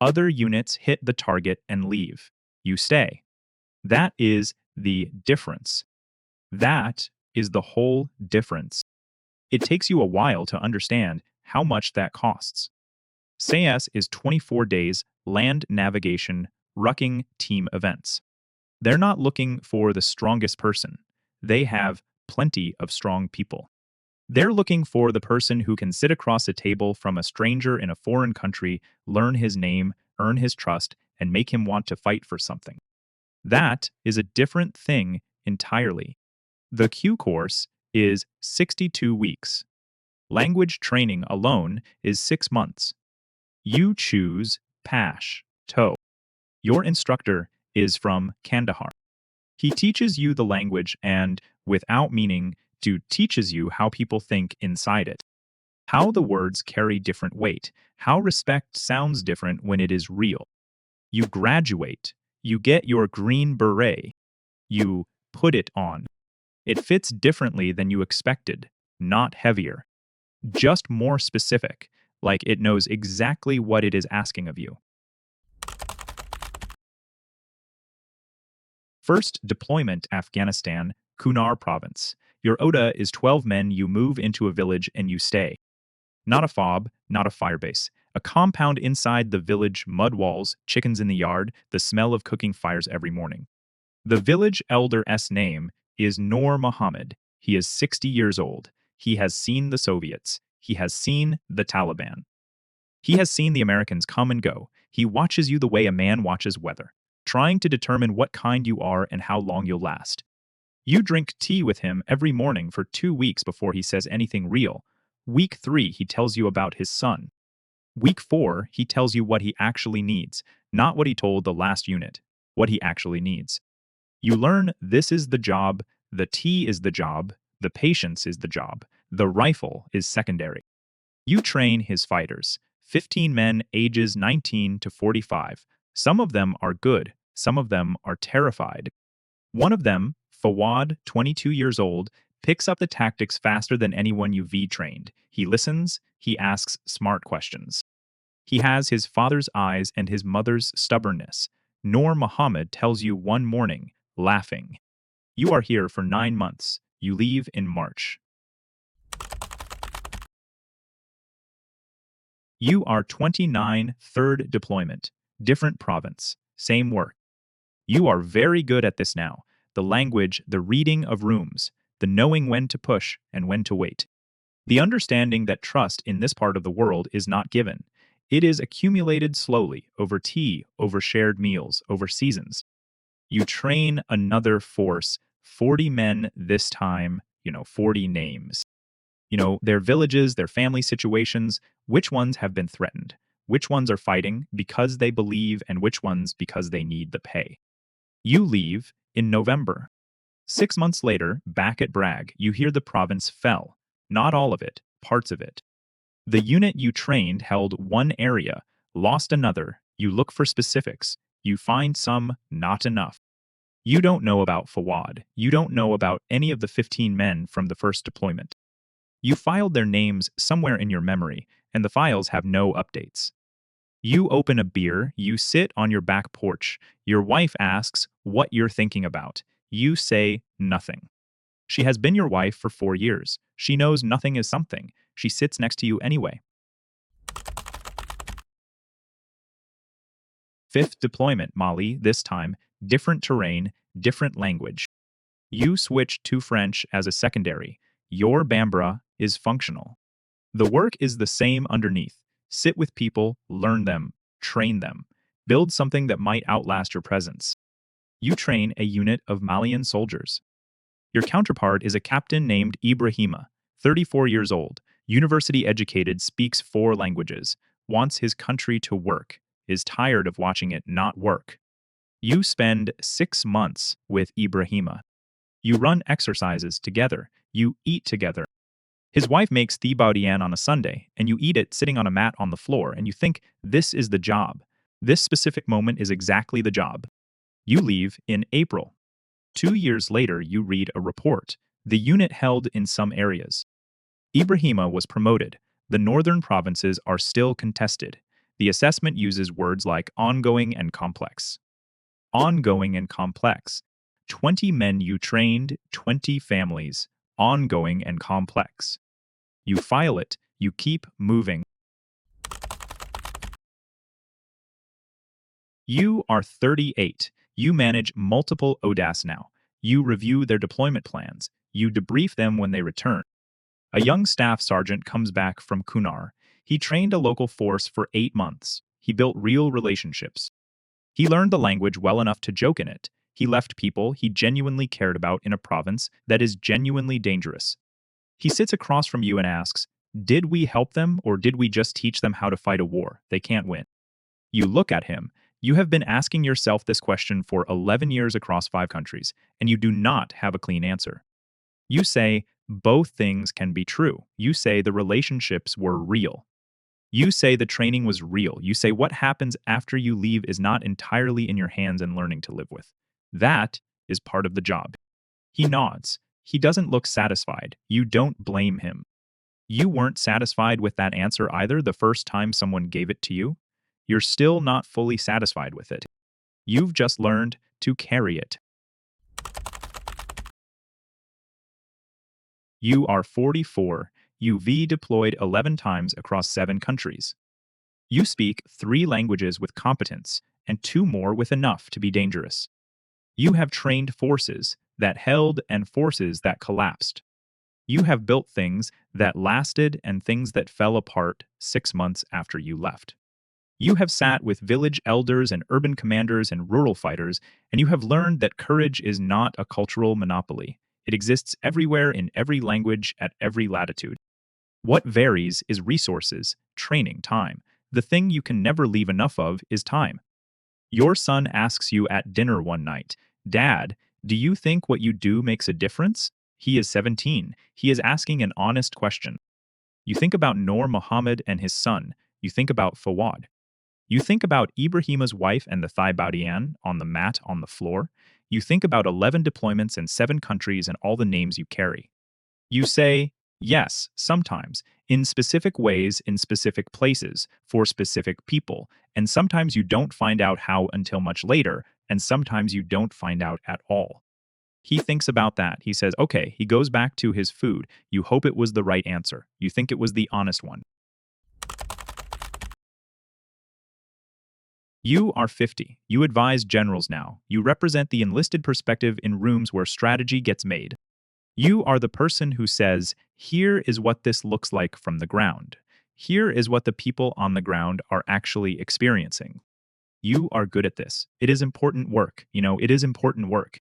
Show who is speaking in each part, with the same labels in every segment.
Speaker 1: Other units hit the target and leave. You stay. That is the difference. That is the whole difference. It takes you a while to understand how much that costs. SFAS is 24 days land navigation, rucking team events. They're not looking for the strongest person. They have plenty of strong people. They're looking for the person who can sit across a table from a stranger in a foreign country, learn his name, earn his trust, and make him want to fight for something. That is a different thing entirely. The Q course is 62 weeks. Language training alone is 6 months. You choose Pash To. Your instructor is from Kandahar. He teaches you the language and, without meaning to, teaches you how people think inside it. How the words carry different weight, how respect sounds different when it is real. You graduate. You get your Green Beret. You put it on. It fits differently than you expected, not heavier. Just more specific, like it knows exactly what it is asking of you. First deployment Afghanistan, Kunar province. Your ODA is 12 men. You move into a village and you stay. Not a fob, not a firebase. A compound inside the village, mud walls, chickens in the yard, the smell of cooking fires every morning. The village elder's name is Noor Muhammad. He is 60 years old. He has seen the Soviets. He has seen the Taliban. He has seen the Americans come and go. He watches you the way a man watches weather, trying to determine what kind you are and how long you'll last. You drink tea with him every morning for 2 weeks before he says anything real. Week 3, he tells you about his son. Week 4, he tells you what he actually needs, not what he told the last unit, what he actually needs. You learn this is the job, the tea is the job, the patience is the job, the rifle is secondary. You train his fighters, 15 men ages 19 to 45. Some of them are good, some of them are terrified. One of them, Fawad, 22 years old, picks up the tactics faster than anyone you've trained. He listens, he asks smart questions. He has his father's eyes and his mother's stubbornness. Noor Muhammad tells you one morning, laughing. You are here for 9 months. You leave in March. You are 29, third deployment. Different province. Same work. You are very good at this now. The language, the reading of rooms, the knowing when to push and when to wait. The understanding that trust in this part of the world is not given. It is accumulated slowly, over tea, over shared meals, over seasons. You train another force, 40 men this time, 40 names. Their villages, their family situations, which ones have been threatened, which ones are fighting because they believe, and which ones because they need the pay. You leave in November. 6 months later, back at Bragg, you hear the province fell. Not all of it, parts of it. The unit you trained held one area, lost another. You look for specifics. You find some, not enough. You don't know about Fawad. You don't know about any of the 15 men from the first deployment. You filed their names somewhere in your memory, and the files have no updates. You open a beer, you sit on your back porch. Your wife asks what you're thinking about. You say nothing. She has been your wife for 4 years. She knows nothing is something. She sits next to you anyway. Fifth deployment, Mali, this time, different terrain, different language. You switch to French as a secondary. Your Bambara is functional. The work is the same underneath. Sit with people, learn them, train them. Build something that might outlast your presence. You train a unit of Malian soldiers. Your counterpart is a captain named Ibrahima, 34 years old, university educated, speaks 4 languages, wants his country to work, is tired of watching it not work. You spend 6 months with Ibrahima. You run exercises together. You eat together. His wife makes thibaudian on a Sunday, and you eat it sitting on a mat on the floor, and you think, this is the job. This specific moment is exactly the job. You leave in April. 2 years later, you read a report. The unit held in some areas. Ibrahima was promoted. The northern provinces are still contested. The assessment uses words like ongoing and complex. Ongoing and complex. 20 men you trained, 20 families. Ongoing and complex. You file it, you keep moving. You are 38. You manage multiple ODAS now. You review their deployment plans. You debrief them when they return. A young staff sergeant comes back from Kunar. He trained a local force for 8 months. He built real relationships. He learned the language well enough to joke in it. He left people he genuinely cared about in a province that is genuinely dangerous. He sits across from you and asks, did we help them or did we just teach them how to fight a war they can't win? You look at him. You have been asking yourself this question for 11 years across 5 countries, and you do not have a clean answer. You say, both things can be true. You say the relationships were real. You say the training was real. You say what happens after you leave is not entirely in your hands and learning to live with. That is part of the job. He nods. He doesn't look satisfied. You don't blame him. You weren't satisfied with that answer either the first time someone gave it to you. You're still not fully satisfied with it. You've just learned to carry it. You are 44. You've deployed 11 times across 7 countries. You speak 3 languages with competence and 2 more with enough to be dangerous. You have trained forces that held and forces that collapsed. You have built things that lasted and things that fell apart 6 months after you left. You have sat with village elders and urban commanders and rural fighters, and you have learned that courage is not a cultural monopoly. It exists everywhere in every language at every latitude. What varies is resources, training, time. The thing you can never leave enough of is time. Your son asks you at dinner one night, Dad, do you think what you do makes a difference? He is 17. He is asking an honest question. You think about Noor Muhammad and his son. You think about Fawad. You think about Ibrahima's wife and the Thaibaudian on the mat on the floor. You think about 11 deployments in 7 countries and all the names you carry. You say, yes, sometimes, in specific ways, in specific places, for specific people, and sometimes you don't find out how until much later, and sometimes you don't find out at all. He thinks about that. He says, okay, he goes back to his food. You hope it was the right answer. You think it was the honest one. You are 50. You advise generals now. You represent the enlisted perspective in rooms where strategy gets made. You are the person who says, here is what this looks like from the ground. Here is what the people on the ground are actually experiencing. You are good at this. It is important work. It is important work.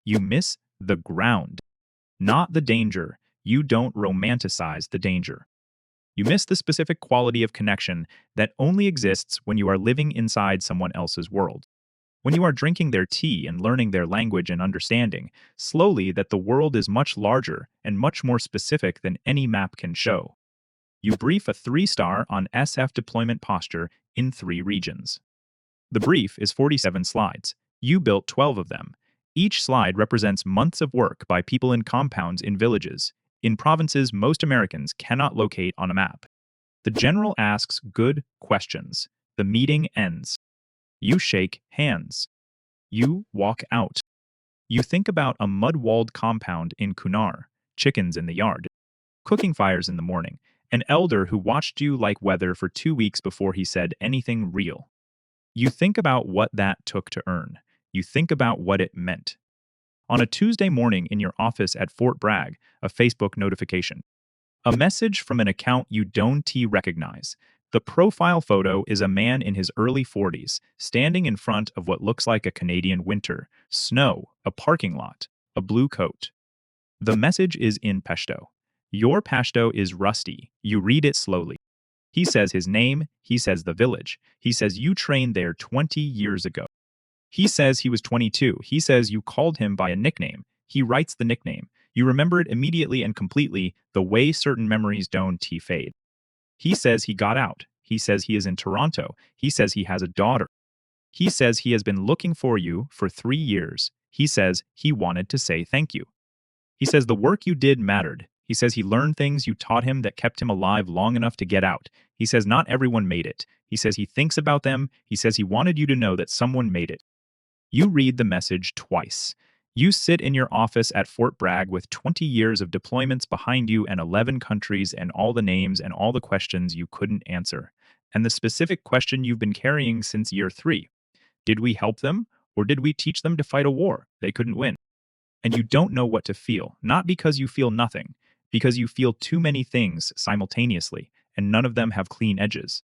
Speaker 1: You miss the ground, not the danger. You don't romanticize the danger. You miss the specific quality of connection that only exists when you are living inside someone else's world. When you are drinking their tea and learning their language and understanding, slowly, that the world is much larger and much more specific than any map can show. You brief a 3-star on SF deployment posture in 3 regions. The brief is 47 slides. You built 12 of them. Each slide represents months of work by people in compounds in villages, in provinces most Americans cannot locate on a map. The general asks good questions. The meeting ends. You shake hands. You walk out. You think about a mud-walled compound in Kunar, chickens in the yard, cooking fires in the morning, an elder who watched you like weather for 2 weeks before he said anything real. You think about what that took to earn. You think about what it meant. On a Tuesday morning in your office at Fort Bragg, a Facebook notification. A message from an account you don't recognize. The profile photo is a man in his early 40s, standing in front of what looks like a Canadian winter, snow, a parking lot, a blue coat. The message is in Pashto. Your Pashto is rusty. You read it slowly. He says his name. He says the village. He says you trained there 20 years ago. He says he was 22. He says you called him by a nickname. He writes the nickname. You remember it immediately and completely, the way certain memories don't fade. He says he got out. He says he is in Toronto. He says he has a daughter. He says he has been looking for you for 3 years. He says he wanted to say thank you. He says the work you did mattered. He says he learned things you taught him that kept him alive long enough to get out. He says not everyone made it. He says he thinks about them. He says he wanted you to know that someone made it. You read the message twice. You sit in your office at Fort Bragg with 20 years of deployments behind you and 11 countries and all the names and all the questions you couldn't answer. And the specific question you've been carrying since year 3. Did we help them? Or did we teach them to fight a war they couldn't win? And you don't know what to feel, not because you feel nothing, because you feel too many things simultaneously, and none of them have clean edges.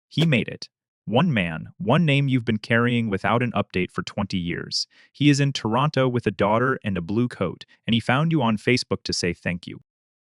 Speaker 1: He made it. One man, one name you've been carrying without an update for 20 years. He is in Toronto with a daughter and a blue coat, and he found you on Facebook to say thank you.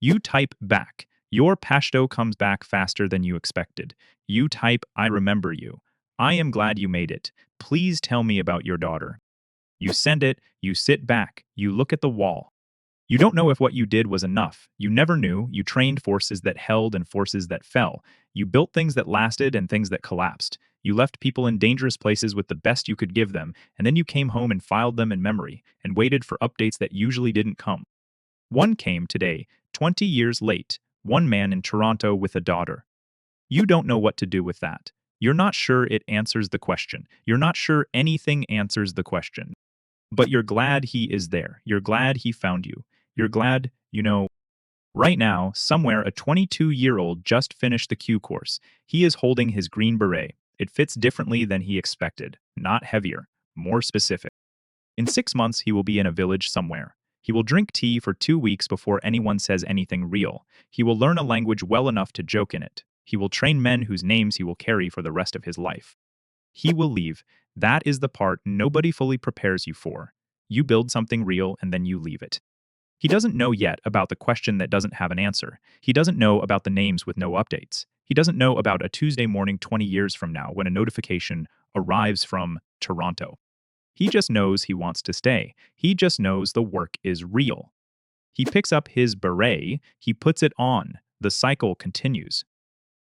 Speaker 1: You type back. Your Pashto comes back faster than you expected. You type, I remember you. I am glad you made it. Please tell me about your daughter. You send it, you sit back, you look at the wall. You don't know if what you did was enough. You never knew. You trained forces that held and forces that fell. You built things that lasted and things that collapsed. You left people in dangerous places with the best you could give them, and then you came home and filed them in memory, and waited for updates that usually didn't come. One came today, 20 years late, one man in Toronto with a daughter. You don't know what to do with that. You're not sure it answers the question. You're not sure anything answers the question. But you're glad he is there. You're glad he found you. You're glad, right now, somewhere a 22-year-old just finished the Q course. He is holding his Green Beret. It fits differently than he expected, not heavier, more specific. In 6 months, he will be in a village somewhere. He will drink tea for 2 weeks before anyone says anything real. He will learn a language well enough to joke in it. He will train men whose names he will carry for the rest of his life. He will leave. That is the part nobody fully prepares you for. You build something real and then you leave it. He doesn't know yet about the question that doesn't have an answer. He doesn't know about the names with no updates. He doesn't know about a Tuesday morning 20 years from now when a notification arrives from Toronto. He just knows he wants to stay. He just knows the work is real. He picks up his beret, he puts it on. The cycle continues.